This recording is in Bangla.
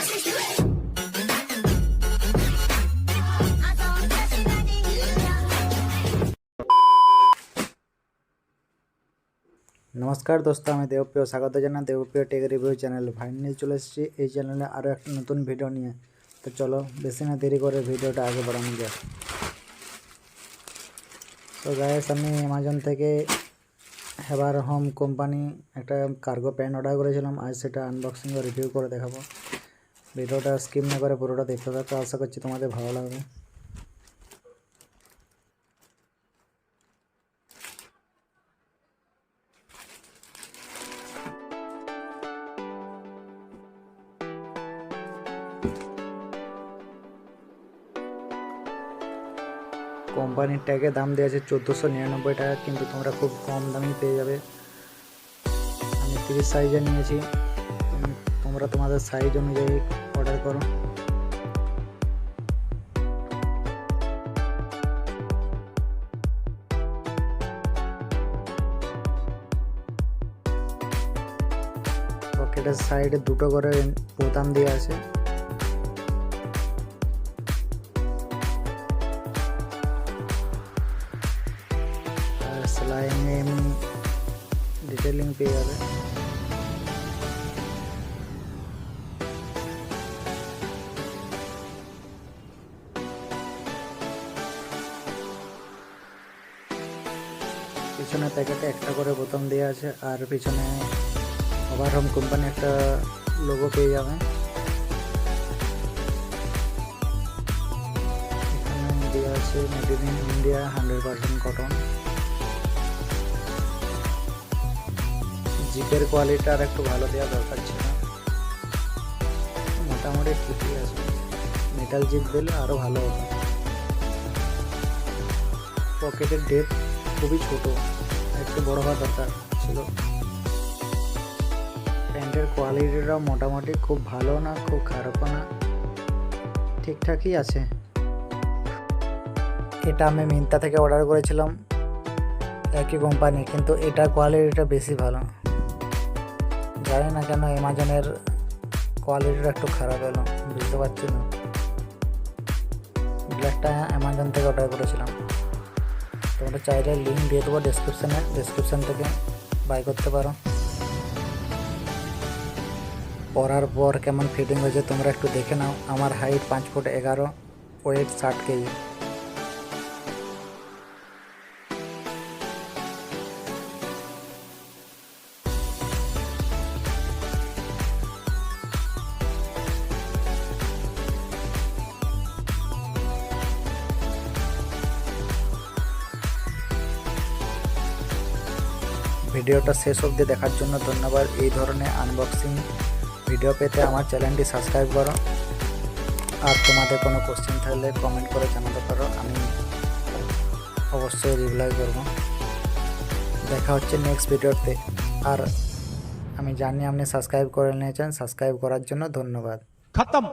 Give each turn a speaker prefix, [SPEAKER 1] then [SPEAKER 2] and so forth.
[SPEAKER 1] नमस्कार दोस्तों, मैं देवप्रिय स्वागत जाना Debapriya take review channel finally चले एसेছি चैनल आरो एक नतून भिडियो निये। तो चलो बेसि ना देरी करे भिडियोटा आगे बढ़ानो जाक। तो गाइस আমি অ্যামাজন থেকে হেবার হোম কোম্পানি একটা কার্গো প্যান্ট অর্ডার করেছিলাম। আজ সেটা আনবক্সিং ও রিভিউ করে দেখাবো। ভিডিওটা স্কিপ না করে পুরোটা দেখতে থাকো, আশা করছি তোমাদের ভালো লাগবে। কোম্পানির ট্যাগে দাম দেওয়া আছে 1499 টাকা, কিন্তু তোমরা খুব কম দামে পেয়ে যাবে। আমি 30 সাইজে নিয়েছি, তোমরা তোমাদের সাইজ অনুযায়ী অর্ডার করো। পকেটের সাইডে দুটো করে বোতাম দেওয়া আছে। সেলাই এমনি ডিটেলিং পেয়ে যাবে। পিছনে প্যাকেটে একটা করে বোতাম দেওয়া আছে, আর পিছনে ওভার হোম কোম্পানি একটা লোগো পেয়ে যাবে। এখানে দেওয়া আছে মেড ইন ইন্ডিয়া 100% কটন। জিপের কোয়ালিটি আর একটু ভালো দেওয়া দরকার ছিল, মোটামুটি ঠিকই আছে। মেটাল জিপ দিলে আরও ভালো হতো। পকেটের ডেপ খুবই ছোট, একটু বড় হওয়া দরকার ছিল। প্যান্টের কোয়ালিটিটাও মোটামুটি খুব ভালো না, খুব খারাপও না, ঠিকঠাকই আছে। এটা আমি মিন্ত্রা থেকে অর্ডার করেছিলাম, একই কোম্পানি, কিন্তু এটার কোয়ালিটিটা বেশি ভালো। জানি না কেন অ্যামাজনের কোয়ালিটিটা একটু খারাপ এলো, বুঝতে পারছি না। ব্ল্যাকটা অ্যামাজন থেকে অর্ডার করেছিলাম। তোমরা চাইলে লিঙ্ক দিয়ে দেবো ডেসক্রিপশান থেকে বাই করতে পারো। পরার পর কেমন ফিটিং হয়েছে তোমরা একটু দেখে নাও। আমার হাইট 5 ফুট 11, ওয়েট 60 কেজি। ভিডিওটা শেষ অবধি দেখার জন্য ধন্যবাদ। এই ধরনের আনবক্সিং ভিডিও পেতে আমার চ্যানেলটি সাবস্ক্রাইব করো। আর তোমাদের কোনো কোশ্চেন থাকলে কমেন্ট করে জানাতে পারো, আমি অবশ্যই রিপ্লাই করব। দেখা হচ্ছে নেক্সট ভিডিওতে। আর আমি জানি আপনি সাবস্ক্রাইব করে নিয়েছেন, সাবস্ক্রাইব করার জন্য ধন্যবাদ।
[SPEAKER 2] खत्म।